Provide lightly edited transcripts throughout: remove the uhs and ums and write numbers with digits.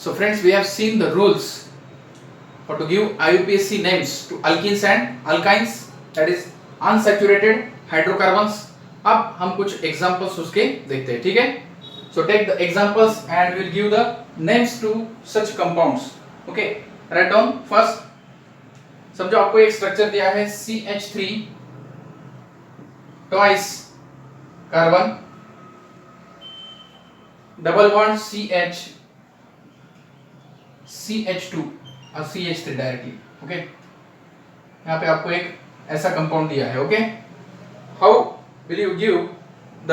So friends, we have seen the rules for to give IUPAC names to alkenes and alkynes, that is unsaturated hydrocarbons. अब हम कुछ examples उसके देखते हैं, ठीक है? So take the examples and we'll give the names to such compounds. Okay, write down first. समझो आपको एक स्ट्रक्चर दिया है CH3 twice carbon double bond CH CH2 और CH3 डायरेक्टली. ओके, यहाँ पे आपको एक ऐसा कंपाउंड दिया है. Okay, how will you give the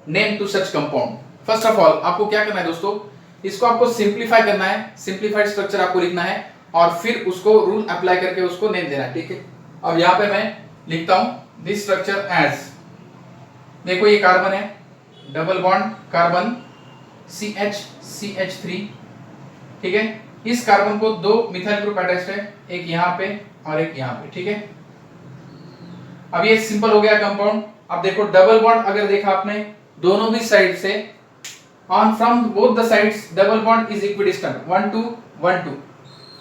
name to such compound? First of all आपको क्या करना है दोस्तों, इसको आपको सिंप्लीफाई करना है. सिंप्लीफाइड स्ट्रक्चर आपको लिखना है और फिर उसको रूल अप्लाई करके उसको नेम देना है. ठीक है, अब यहाँ पे मैं लिखता हूं दिस स्ट्रक्चर एज, देखो ये कार्बन है, double bond carbon CH CH3. ठीक है, इस कार्बन को दो मिथाइल ग्रुप अटैच्ड है, एक यहाँ पे और एक यहाँ पे. ठीक है, अब ये सिंपल हो गया कंपाउंड. अब देखो डबल बॉन्ड अगर देखा आपने दोनों भी साइड से, on from both the sides double bond is equidistant 1 2 1 2.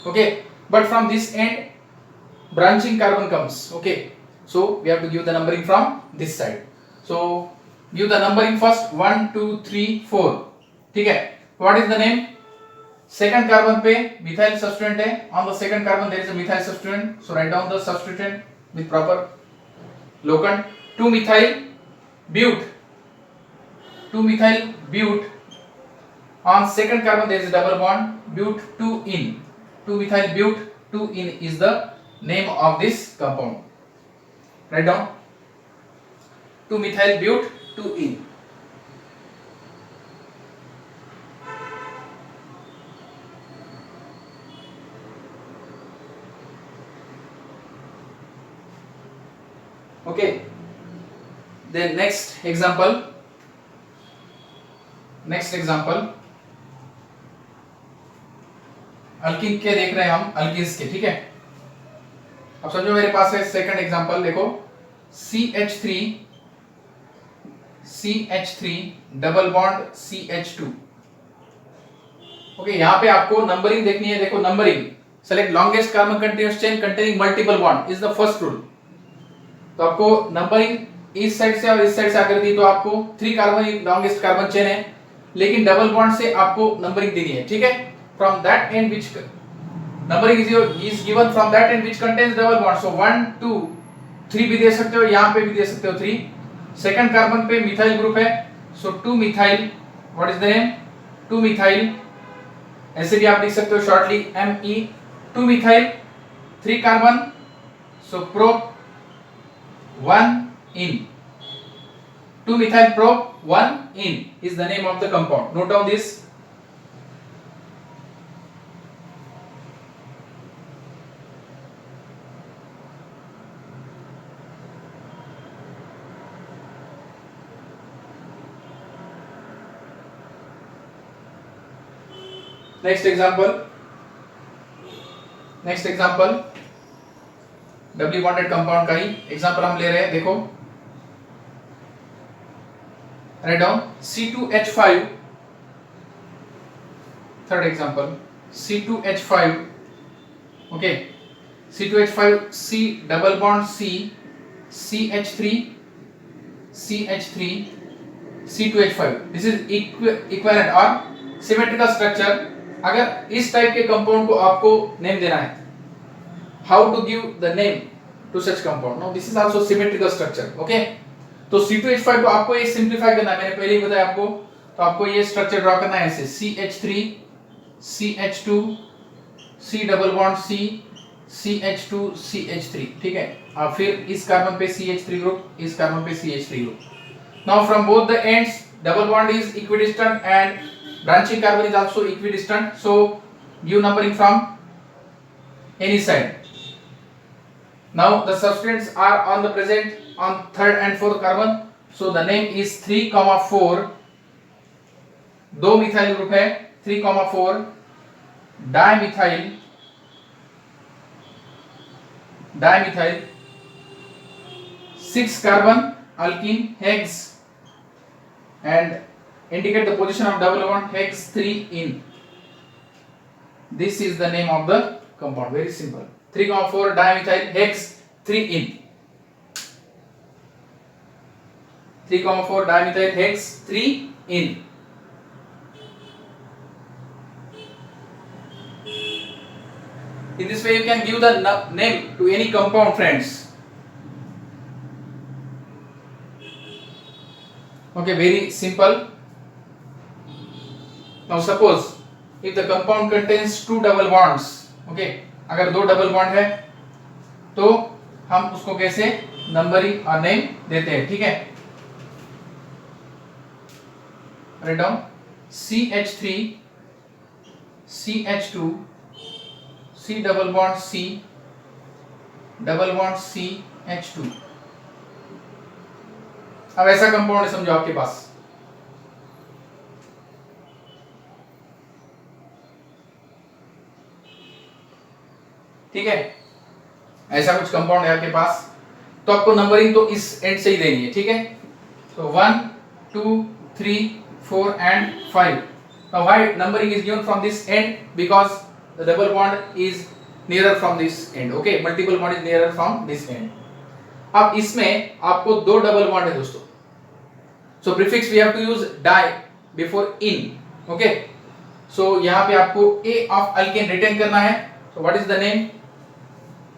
okay, but from this end branching carbon comes. okay, so we have to give the numbering from this side. so give the numbering first 1 2 3 4. ठीक है, what is the name? Second carbon पे methyl substituent है, on the second carbon there is a methyl substituent, so write down the substituent with proper locant. 2 methyl but, 2 methyl but, on second carbon there is a double bond but 2 in, 2 methyl but 2 in is the name of this compound. Write down 2 methyl but 2 in. Okay, then next example, alkene के देख रहे हैं हम, alkynes के. ठीक है, अब समझो मेरे पास है सेकंड एग्जांपल. देखो CH3 double bond CH2. Okay, यहाँ पे आपको नंबरिंग देखनी है. देखो numbering, select longest carbon continuous chain containing multiple bond is the first rule. तो आपको नंबरिंग इस साइड से और इस साइड से आकर दी तो आपको 3 कार्बन लॉन्गेस्ट कार्बन चेन है, लेकिन डबल बॉन्ड से आपको नंबरिंग देनी है. ठीक है, from that end which numbering is given from that end which contains double bond. so 1 2 3 भी दे सकते हो, यहाँ पे भी दे सकते हो 3. सेकंड कार्बन पे मिथाइल ग्रुप है, so 2 methyl, what is the name? 2 methyl, ऐसे भी आप लिख सकते हो shortly Me. 2 methyl, 3 carbon, so prop 1 in, 2 methyl prop 1 in is the name of the compound. Note down this. Next example doubly bonded compound का ही example हम ले रहे हैं. देखो write down C2H5. Third example C2H5. Okay, C2H5 C double bond C CH3 C2H5. This is equivalent और symmetrical structure. अगर इस type के कंपाउंड को आपको नेम देना है, how to give the name to such compound? No, this is also symmetrical structure. Okay, तो C2H5 को आपको ये सिंप्लीफाई करना है, मैंने पहले ही बताया आपको. तो आपको ये स्ट्रक्चर ड्रॉ करना है ऐसे CH3 CH2 C double bond C CH2 CH3. ठीक है, और फिर इस कार्बन पे CH3 ग्रुप, इस कार्बन पे CH3 group. Now from both the ends double bond is equidistant and branching carbon is also equidistant, so give numbering from any side. Now the substituents are on the present on third and fourth carbon, so the name is 3,4. दो methyl group है 3,4 dimethyl 6 carbon alkene hex and indicate the position of double bond hex 3 in. This is the name of the compound. Very simple. 3,4 dimethyl hex 3 in. 3,4 dimethyl hex 3 in. In this way you can give the name to any compound, friends. Okay, very simple. Now suppose if the compound contains two double bonds, okay, अगर दो double bond है तो हम उसको कैसे numbering और name देते हैं, ठीक है. Write down CH3 CH2 C double bond C double bond CH2. अब ऐसा कंपाउंड है समझो आपके पास, ठीक है. ऐसा कुछ कंपाउंड है आपके पास, तो आपको नंबरिंग तो इस एंड से ही देनी है, ठीक है. तो 1 2 3 4 and 5. Now why numbering is given from this end? Because the double bond is nearer from this end. Okay, multiple bond is nearer from this end. अब इसमें आपको दो डबल बॉन्ड है दोस्तों, so prefix we have to use di before in. Okay, so यहाँ पे आपको A of alkane retain करना है. So what is the name?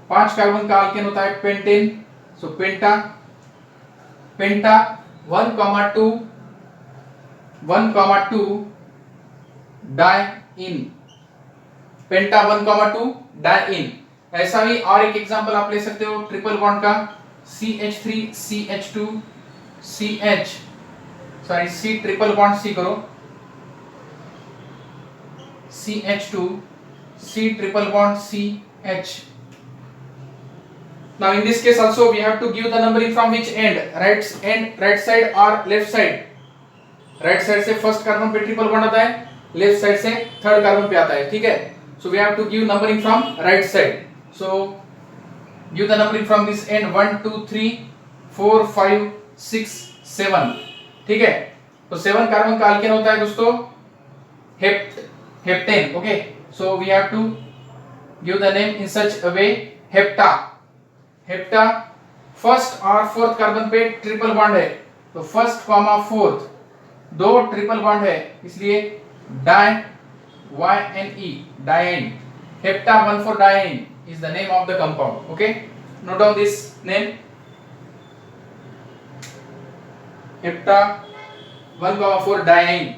5 carbon का अल्केन होता है पेंटेन. सो पेंटा 1,2 डाइइन. पेंटा 1,2 डाइइन. ऐसा ही और एक एग्जांपल आप ले सकते हो ट्रिपल बॉन्ड का CH3 CH2 CH C triple bond C करो CH2 C triple bond CH. Now in this case also we have to give the numbering from which end? Right side or left side? Right side से first carbon पे triple bond आता है, left side से third carbon पे आता है, ठीक है. So we have to give numbering from right side. So give the numbering from this end 1 2 3 4 5 6 7, ठीक है. तो 7 कार्बन का अल्केन होता है दोस्तों heptane. Okay, so we have to give the name in such a way hepta. Hepta first और fourth carbon पे triple bond है, तो फर्स्ट कॉमा फोर्थ दो ट्रिपल बॉन्ड है, इसलिए di YNE diene. Hepta 1,4 diene is the name of the compound. Okay, note down this name hepta 1,4 डाइएन.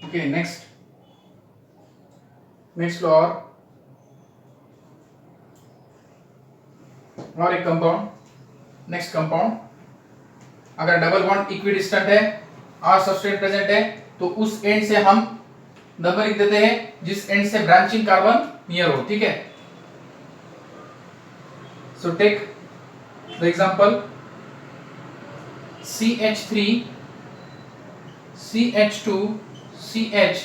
Okay, next floor और एक compound. Next compound अगर double bond equidistant है और substance present है तो उस एंड से हम नंबरिंग देते हैं जिस एंड से ब्रांचिंग कार्बन नियर हो, ठीक है. So take the example CH3 CH2 CH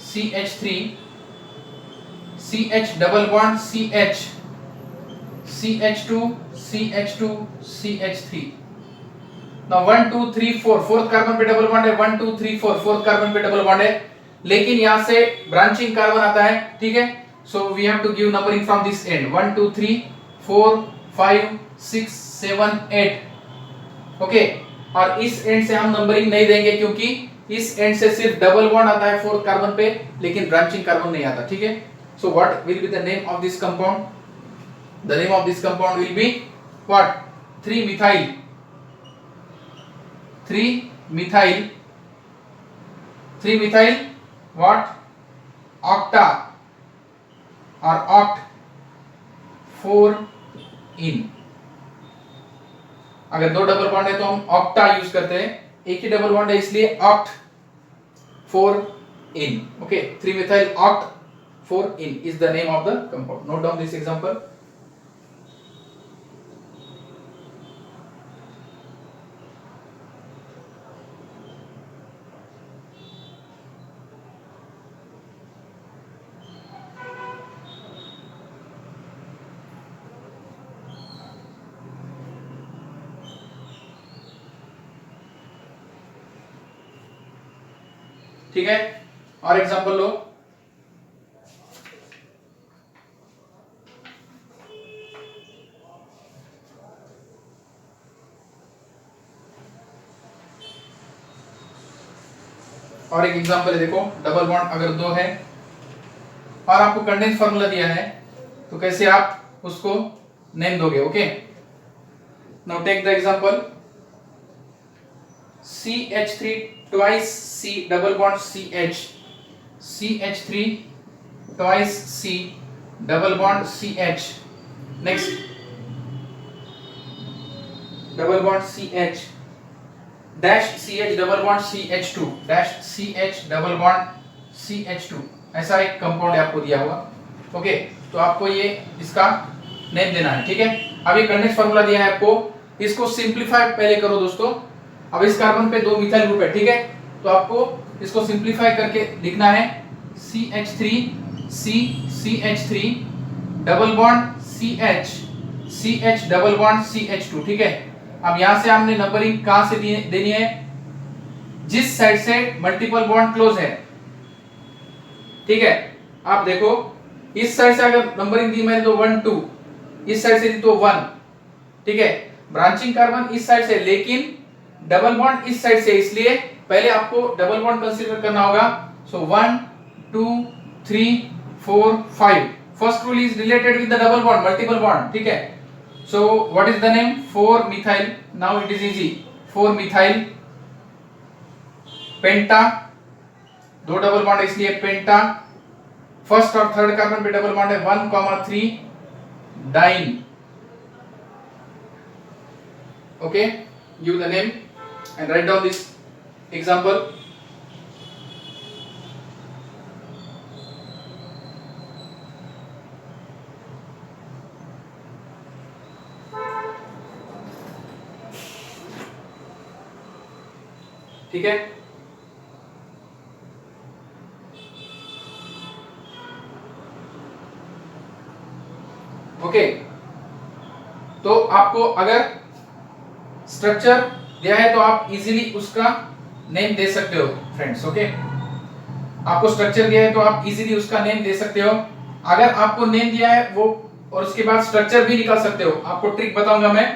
CH3 CH double bond CH CH2 CH2 CH3. Now 1 2 3 4 fourth carbon पे डबल बॉन्ड है, 1 2 3 4 फोर्थ कार्बन पे डबल बॉन्ड है, लेकिन यहां से ब्रांचिंग कार्बन आता है, ठीक है. So we have to give numbering from this end 1 2 3 4 5 6 7 8. Okay, और इस एंड से हम नंबरिंग नहीं देंगे क्योंकि इस एंड से सिर्फ डबल बॉन्ड आता है फोर्थ कार्बन पे, लेकिन ब्रांचिंग कार्बन नहीं आता, ठीक है. So what will be the name of this compound? The name of this compound will be what? 3 methyl 3 methyl what? octa or oct 4 in. अगर दो डबल बॉन्ड है तो हम ऑक्टा यूज करते हैं, एक ही डबल बॉन्ड है इसलिए oct 4 in. Okay, 3 methyl oct 4 in is the name of the compound. Note down this example. ठीक है, और एग्जांपल लो। और एक एग्जांपल है, देखो डबल बॉन्ड अगर दो है और आपको कंडेंस फार्मूला दिया है तो कैसे आप उसको नेम दोगे। Okay, now take the example CH3 twice C double bond CH, CH3 twice C double bond CH, next double bond CH dash CH double bond CH2 dash CH double bond CH2, ऐसा एक compound आपको दिया हुआ। Okay, तो आपको ये इसका name देना है। ठीक है, अब ये कंडेंस फार्मूला दिया है आपको, इसको सिंपलीफाई पहले करो दोस्तों। अब इस कार्बन पे दो मिथाइल ग्रुप है, ठीक है, तो आपको इसको सिंपलीफाई करके लिखना है CH3 C CH3 double bond CH CH double bond CH2। ठीक है, अब यहां से हमने नंबरिंग कहां से देनी है, जिस साइड से मल्टीपल बॉन्ड क्लोज है। ठीक है, आप देखो इस साइड से अगर नंबरिंग दी मैंने तो 1 2, इस साइड से दी तो 1। ठीक है, ब्रांचिंग कार्बन इस साइड से, लेकिन डबल बॉन्ड इस साइड से, इसलिए पहले आपको डबल बॉन्ड कंसीडर करना होगा। So 1 2 3 4 5, first rule is related with the double bond, multiple bond. ठीक है, so what is the name, 4 methyl, now it is easy, 4 methyl penta, दो डबल बॉन्ड इसलिए पेंटा, फर्स्ट और थर्ड कार्बन पे double bond है 1,3 diene. Okay, give the name and write down this example. ठीक है, okay, तो आपको अगर स्ट्रक्चर दिया है तो आप इजीली उसका नेम दे सकते हो फ्रेंड्स। ओके, आपको स्ट्रक्चर दिया है तो आप इजीली उसका नेम दे सकते हो। अगर आपको नेम दिया है वो और उसके बाद स्ट्रक्चर भी निकाल सकते हो। आपको ट्रिक बताऊंगा मैं,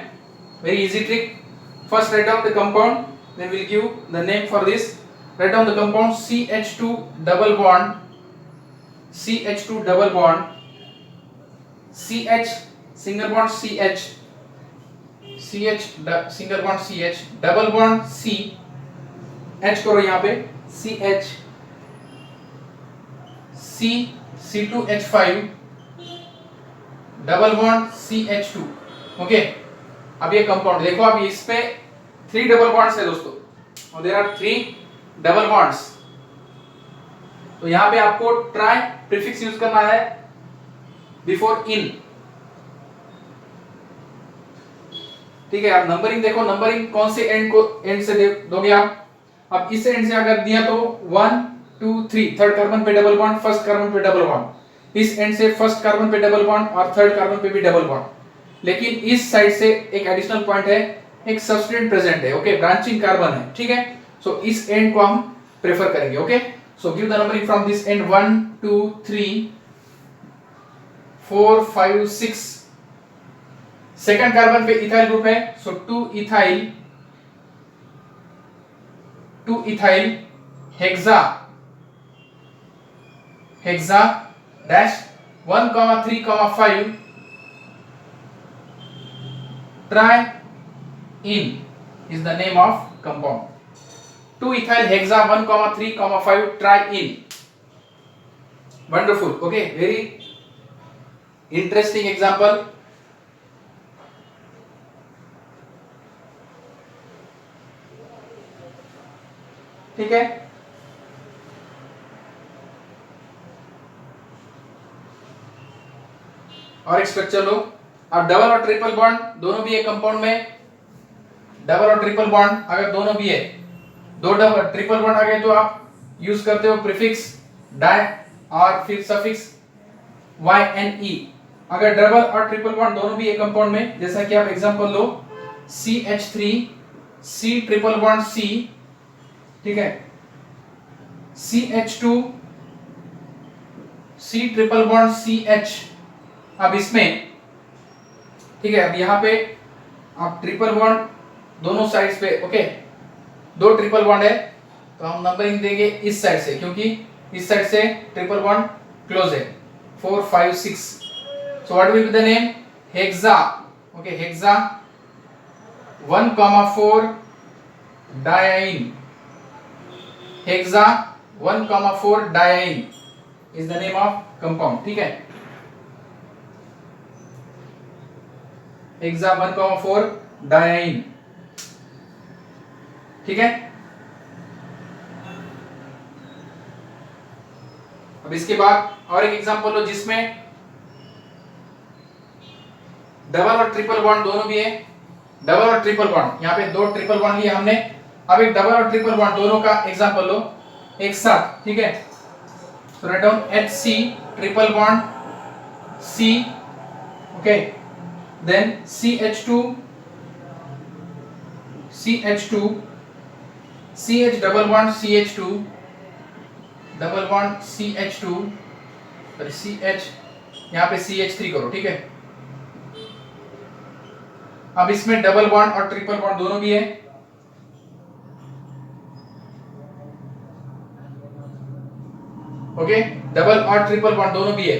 very easy trick. First write down the compound, then will give the name for this. Write down the compound CH2 double bond, CH2 double bond CH single bond CH single bond CH double bond C, H करो यहाँ पे CH C C2H5 double bond CH2। Okay, अब ये compound देखो, अब इस पे 3 double bonds है दोस्तों, और देयर आर 3 डबल बॉन्ड्स। तो यहाँ पे आपको ट्राई प्रीफिक्स यूज करना है बिफोर इन। ठीक है, आप नंबरिंग देखो, नंबरिंग कौन से एंड से दोगे आप। अब इस एंड से अगर दिया तो 1 2 3, थर्ड कार्बन पे डबल बॉन्ड, फर्स्ट कार्बन पे डबल बॉन्ड। इस एंड से फर्स्ट कार्बन पे डबल बॉन्ड और थर्ड कार्बन पे भी डबल बॉन्ड। लेकिन इस साइड से एक एडिशनल पॉइंट है, एक सब्सटेंस प्रेजेंट है। ओके, ब्रांचिंग कार्बन है। ठीक है, सो इस एंड को हम प्रेफर करेंगे। Okay, so give the numbering from this end 1 2 3 4 5 6। Second carbon पे इथाइल ग्रुप है, सो 2 ethyl hexa dash 1,3,5 try in is the name of compound. 2 ethyl hexa 1,3,5 try in. Wonderful. Okay, very interesting example. ठीक है, और एक structure लो। अब double और triple bond दोनों भी है कंपाउंड में। डबल और ट्रिपल बॉन्ड अगर दोनों भी है, दो डबल ट्रिपल बॉन्ड आ गए तो आप यूज करते हो प्रीफिक्स डाई और फिर सफिक्स YNE। अगर डबल और ट्रिपल बॉन्ड दोनों भी है कंपाउंड में, जैसा कि आप एग्जांपल लो CH3 C triple bond C। ठीक है, CH2 C triple bond CH। अब इसमें ठीक है, अब यहाँ पे आप ट्रिपल बॉन्ड दोनों साइड्स पे, ओके, दो ट्रिपल बॉन्ड है तो हम नंबरिंग देंगे इस साइड से, क्योंकि इस साइड से ट्रिपल बॉन्ड क्लोज है, 4 5 6। So what will be the name? Hexa. Okay, hexa 1,4 diene. Hexa 1,4 diene is the name of compound. ठीक है, हेक्सा 1,4 डायइन। ठीक है, अब इसके बाद और एक एग्जांपल लो जिसमें डबल और ट्रिपल बॉन्ड दोनों भी है। डबल और ट्रिपल बॉन्ड, यहाँ पे दो ट्रिपल बॉन्ड लिए हमने, अब एक डबल और ट्रिपल बॉन्ड दोनों का एग्जांपल लो एक साथ। ठीक है, तो write down HC triple bond C, okay, then CH2 CH double bond CH2 double bond CH2, CH, यहाँ पे CH3 करो। ठीक है, अब इसमें डबल बॉन्ड और ट्रिपल बॉन्ड दोनों भी है। ओके, डबल और ट्रिपल बॉन्ड दोनों भी है।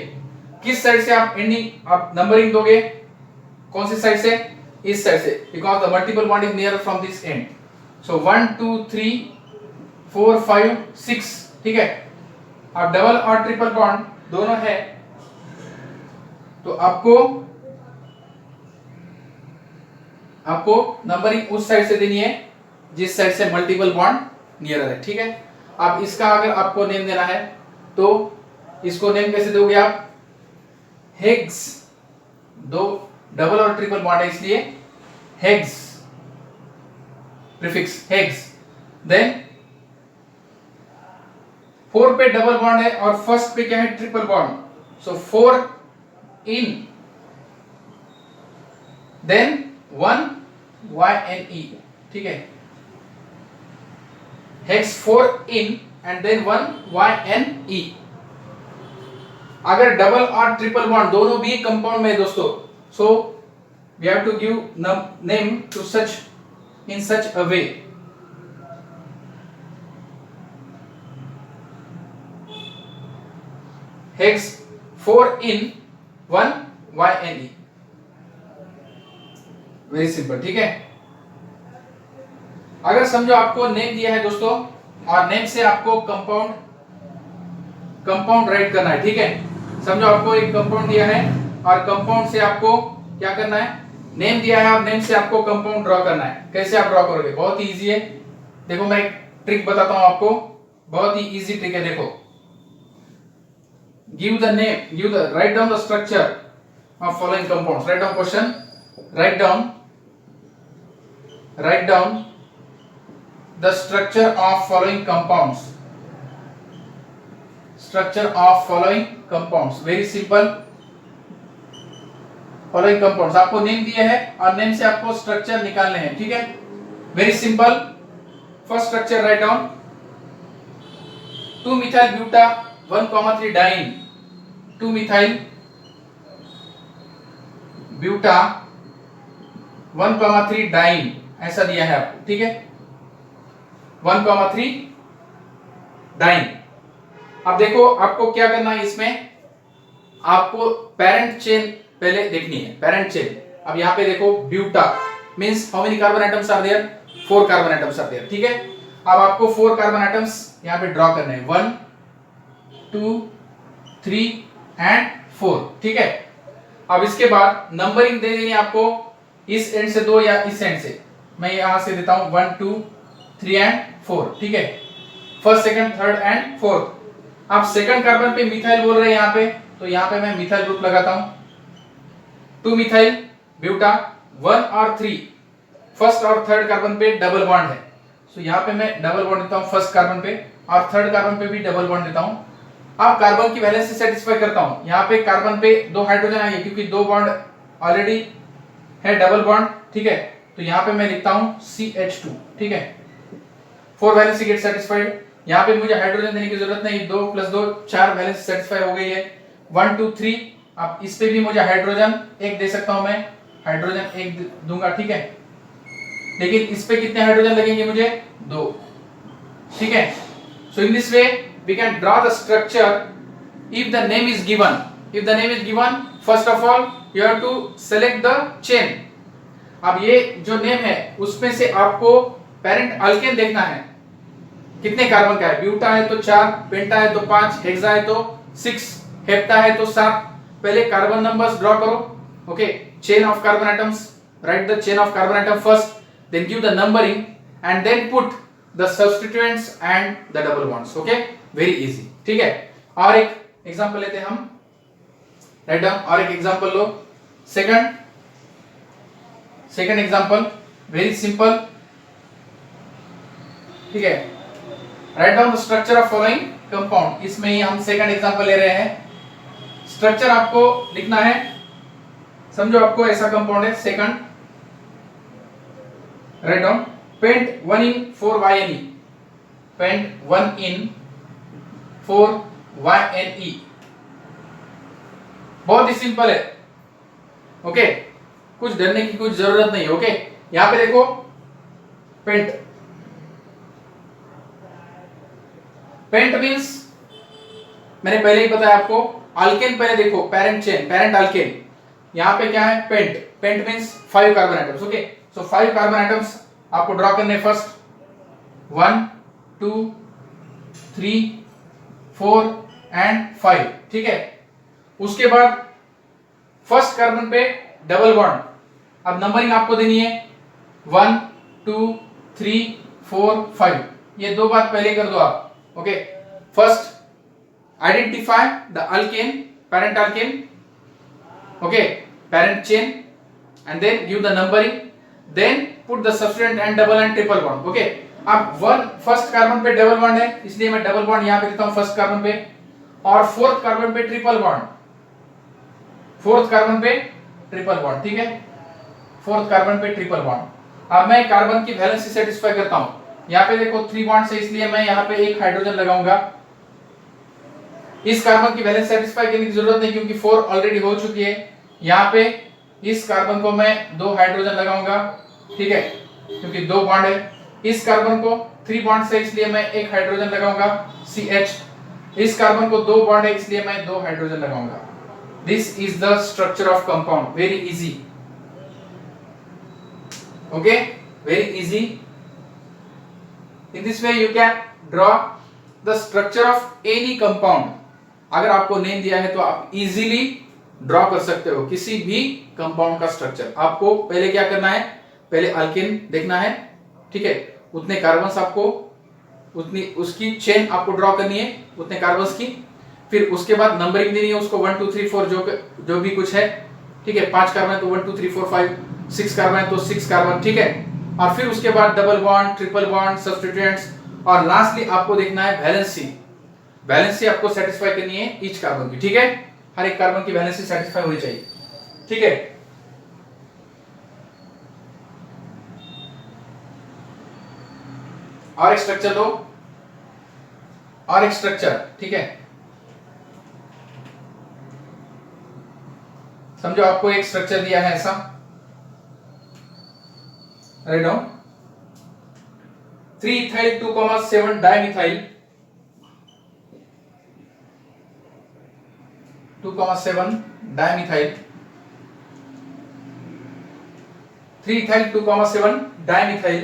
किस साइड से आप एंडिंग आप नंबरिंग दोगे? कौन सी साइड से? इस साइड से, because the multiple bond is near from this and. सो 1 2 3 4 5 6। ठीक है, अब डबल और ट्रिपल बॉन्ड दोनों है तो आपको नंबरिंग उस साइड से देनी है जिस साइड से मल्टीपल बॉन्ड नियर है। ठीक है, अब इसका अगर आपको नेम देना है तो इसको नेम कैसे दोगे आप? हेग्स, दो डबल और ट्रिपल बॉन्ड है इसलिए हेग्स, प्रीफिक्स हेग्स। देन 4 पे डबल बॉन्ड है और फर्स्ट पे क्या है? Triple bond, so 4 ene, then 1 YNE। ठीक है, hex 4 ene and then 1 YNE। अगर डबल और ट्रिपल बॉन्ड दोनों भी कंपाउंड में है दोस्तों, so we have to give name to such in such a way. Hex 4 ene 1 YNE, very simple. ठीक है, अगर समझो आपको नेम दिया है दोस्तों और नेम से आपको कंपाउंड राइट करना है। ठीक है, समझो आपको एक कंपाउंड दिया है और कंपाउंड से आपको क्या करना है? नेम दिया है और नेम से आपको कंपाउंड ड्रॉ करना है। कैसे आप ड्रॉ करोगे? बहुत ही इजी है। देखो मैं एक ट्रिक बताता हूं आपको, बहुत ही इजी ट्रिक है। देखो, give the name, right down the structure of following compounds. Write down question, write down the structure of following compounds. Structure of following compounds, very simple। following compounds आपको name दिए हैं और name से आपको structure निकालने हैं। ठीक है, very simple. First structure write down 2 methyl buta 1,3 diene, 2 methyl buta 1,3 diene ऐसा दिया है आपको। ठीक है, 1,3 डाइन। अब देखो आपको क्या करना है, इसमें आपको पेरेंट चेन पहले देखनी है, पेरेंट चेन। अब यहाँ पे देखो buta means how many carbon atoms are there? 4 carbon atoms are there. ठीक है, अब आपको 4 कार्बन एटम्स यहाँ पे ड्रॉ करने हैं, 1 2 3 एंड 4। ठीक है, अब इसके बाद नंबरिंग दे देनी आपको, इस एंड से 2 या इस एंड से। मैं यहां से देता हूं 1 2 3 एंड 4। ठीक है, first second third and fourth. आप सेकंड कार्बन पे मिथाइल बोल रहे हैं यहाँ पे, तो यहाँ पे मैं मिथाइल ग्रुप लगाता हूं। 2 मिथाइल ब्यूटा 1 और 3, फर्स्ट और थर्ड कार्बन पे डबल बॉन्ड है, सो यहाँ पे मैं डबल बॉन्ड देता हूँ फर्स्ट कार्बन पे और थर्ड कार्बन पे भी डबल बॉन्ड देता हूँ। अब कार्बन की वैलेंसी सेटिस्फाई करता हूँ। यहाँ पे कार्बन पे 2 हाइड्रोजन आएंगे क्योंकि 2 बॉन्ड ऑलरेडी है, डबल बॉन्ड। ठीक है, तो यहाँ पे मैं लिखता हूँ CH2। ठीक है, 4 वैलेंसी गेट सेटिस्फाइड, यहाँ पे मुझे हाइड्रोजन देने की जरूरत नहीं, 2 + 2 4 वैलेंस सेटिस्फाई हो गई है। 1 2 3 अब इस पे भी मुझे हाइड्रोजन एक दे सकता हूं मैं, हाइड्रोजन एक दूंगा, ठीक है। लेकिन इस पे कितने हाइड्रोजन लगेंगे मुझे? 2, ठीक है। So in this way we can draw the structure if the name is given. If the name is given, first of all you have to select the chain. अब ये जो नेम है उसमें से आपको पेरेंट अल्केन देखना है, कितने कार्बन का है। ब्यूटा है तो 4, पेंटा है तो 5, हेक्सा है तो 6, हेप्टा है तो 7। पहले कार्बन नंबर्स ड्रॉ करो, okay. Chain of carbon atoms, write the chain of carbon atom first, then give the numbering and then put the substituents and the double bonds, okay. Very easy, ठीक है। और एक example लेते हैं हम, write down और एक example लो। Second example very simple, ठीक है। Right down the structure of following compound. इसमें ही हम सेकंड एग्जांपल ले रहे हैं। स्ट्रक्चर आपको लिखना है, समझो आपको ऐसा कंपाउंड है second, write down pent 1 in 4YNE, pent 1 in 4YNE, बहुत ही सिंपल है, ओके। कुछ डरने की कुछ जरूरत नहीं है, ओके। यहां पे देखो पेंट, पेंट मींस मैंने पहले ही बताया आपको, अल्केन पहले देखो, पेरेंट चेन, पेरेंट अल्केन। यहां पे क्या है? Pent, pent means 5 carbon atoms, okay. So 5 carbon atoms आपको ड्रॉ करने फर्स्ट, 1 2 3 4 एंड 5, ठीक है। उसके बाद फर्स्ट कार्बन पे डबल बॉन्ड, अब नंबरिंग आपको देनी है 1 2 3 4 5, ये दो बात पहले कर दो आप, okay. First identify the alkane, parent alkane, okay, parent chain, and then give the numbering, then put the substituent and double and triple bond, okay. अब फर्स्ट कार्बन पे डबल बॉन्ड है, इसलिए मैं डबल बॉन्ड यहां पे देता हूं first carbon पे, और फोर्थ कार्बन पे ट्रिपल बॉन्ड, फोर्थ कार्बन पे ट्रिपल बॉन्ड, ठीक है। फोर्थ कार्बन पे ट्रिपल बॉन्ड। अब मैं कार्बन की वैलेंसी सेटिस्फाई करता हूं। यहां पे देखो 3 बॉन्ड्स है, इसलिए मैं यहां पे एक हाइड्रोजन लगाऊंगा। इस कार्बन की वैलेंसी सेटिस्फाई करने की जरूरत नहीं क्योंकि 4 ऑलरेडी हो चुकी है। यहां पे इस कार्बन को मैं 2 हाइड्रोजन लगाऊंगा, ठीक है, क्योंकि 2 बॉन्ड है। इस कार्बन को 3 बॉन्ड्स है, इसलिए मैं एक हाइड्रोजन लगाऊंगा CH। इस कार्बन को 2 बॉन्ड है, इसलिए मैं 2 हाइड्रोजन लगाऊंगा। This is the structure of compound. Very easy. Okay, very easy. In this way you can draw the structure of any compound. अगर आपको नेम दिया है तो आप easily ड्रॉ कर सकते हो किसी भी कंपाउंड का स्ट्रक्चर। आपको पहले क्या करना है? पहले अल्केन देखना है, ठीक है, उतने कार्बन्स आपको, उतनी उसकी चेन आपको ड्रॉ करनी है, उतने कार्बन्स की। फिर उसके बाद नंबरिंग देनी है उसको 1 2 3 4 जो भी कुछ है, ठीक है। 5 कार्बन है तो 1 2 3 4 5, 6 कार्बन है तो 6 कार्बन, ठीक है। और फिर उसके बाद double bond, triple bond, substituents, और लास्टली आपको देखना है वैलेंसी। वैलेंसी आपको सेटिस्फाई करनी है ईच कार्बन की, ठीक है। हर एक कार्बन की वैलेंसी सेटिस्फाई होनी चाहिए, ठीक है। और एक स्ट्रक्चर लो, और एक स्ट्रक्चर, ठीक है। समझो आपको एक स्ट्रक्चर दिया है ऐसा, write down 3 ethyl 2,7 dimethyl 2,7 dimethyl 3 ethyl 2,7 dimethyl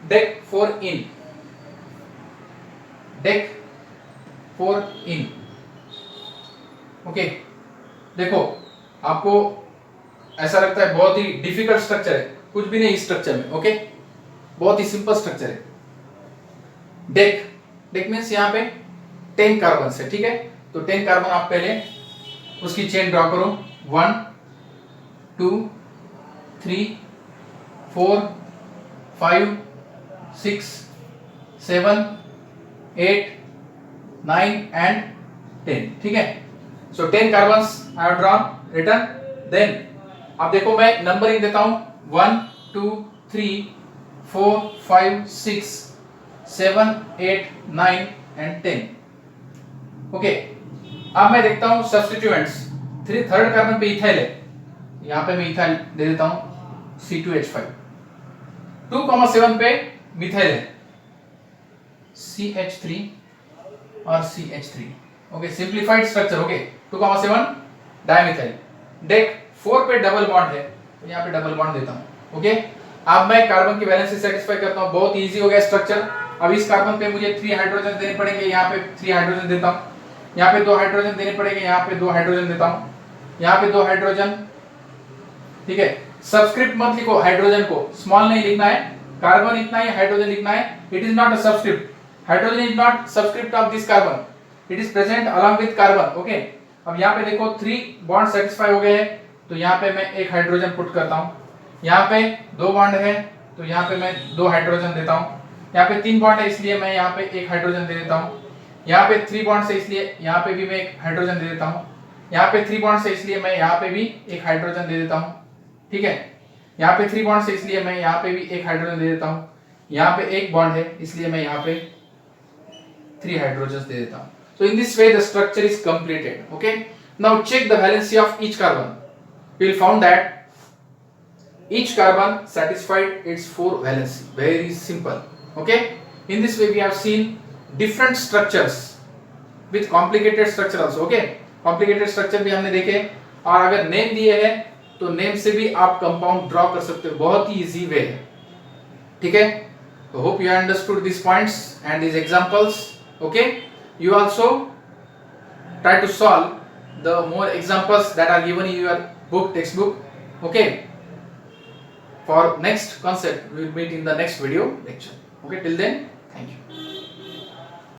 deck 4 in, deck 4 in, okay. देखो आपको ऐसा लगता है बहुत ही डिफिकल्ट स्ट्रक्चर है, कुछ भी नहीं इस स्ट्रक्चर में, ओके। बहुत ही सिंपल स्ट्रक्चर है। डेक, डेक मींस यहाँ पे 10 कार्बन है, ठीक है। तो 10 कार्बन आप पहले उसकी चेन ड्रॉ करो, 1 2 3 4 5 6 7 8 9 एंड 10, ठीक है। So 10 carbons I have drawn, return. Then अब देखो मैं नंबरिंग देता हूं 1 2 3 4 5 6 7, 8, 9 एंड 10। ओके, अब मैं देखता हूं सब्स्टिट्यूएंट्स। थर्ड कार्बन पे इथाइल है, यहां पे मैं इथाइल दे देता हूं C2H5। 2,7 पे मिथाइल है, CH3 और CH3। Okay, simplified structure. Okay, 2,7 dimethyl. देख 4 पे डबल बॉन्ड है, तो यहाँ पे डबल बॉन्ड देता हूँ। ओके, अब मैं कार्बन की वैलेंसी सेटिस्फाई करता हूँ। बहुत इजी हो गया स्ट्रक्चर। अब इस कार्बन पे मुझे 3 हाइड्रोजन देने पड़ेंगे, यहाँ पे 3 हाइड्रोजन देता हूँ। यहाँ पे 2 हाइड्रोजन देने पड़ेंगे, यहाँ पे 2 हाइड्रोजन देता हूँ। यहाँ पे 2 हाइड्रोजन, ठीक है। सबस्क्रिप्ट मत लिखो, हाइड्रोजन को स्मॉल नहीं लिखना है, कार्बन इतना ही, हाइड्रोजन लिखना है। It is not a subscript, hydrogen is not subscript of this carbon, it is present along with carbon. Okay, अब यहाँ पे देखो 3 बॉन्ड सेटिस्फाई हो गए हैं, तो यहाँ पे मैं एक हाइड्रोजन पुट करता हूँ। यहाँ पे 2 बॉन्ड है, तो यहाँ पे मैं 2 हाइड्रोजन देता हूँ। यहाँ पे 3 बॉन्ड है, इसलिए मैं यहाँ पे एक हाइड्रोजन दे देता हूँ। यहाँ पे 3 बॉन्ड से, इसलिए यहाँ पे भी मैं एक हाइड्रोजन दे देता हूँ। यहाँ पे 3 बॉन्ड से, इसलिए मैं यहाँ पे भी एक हाइड्रोजन दे देता हूँ। ठीक है, यहाँ पे 3 बॉन्ड से, इसलिए मैं यहाँ पे भी एक हाइड्रोजन दे देता हूँ। यहाँ पे 1 बॉन्ड है, इसलिए मैं यहाँ पे 3 हाइड्रोजन दे देता हूँ। So in this way the structure is completed. Okay, now check the valency of each carbon. You will found that each carbon satisfied its 4 valency. Very simple. Okay, in this way we have seen different structures with complicated structure also. Okay, complicated structure भी हमने देखे, और अगर name दिए हैं तो name से भी आप कंपाउंड ड्रॉ कर सकते हो, बहुत ही इजी वे है। ठीक है, so hope you understood these points and these examples. Okay, you also try to solve the more examples that are given in your book, textbook. Okay, for next concept we will meet in the next video lecture. Okay, till then, thank you.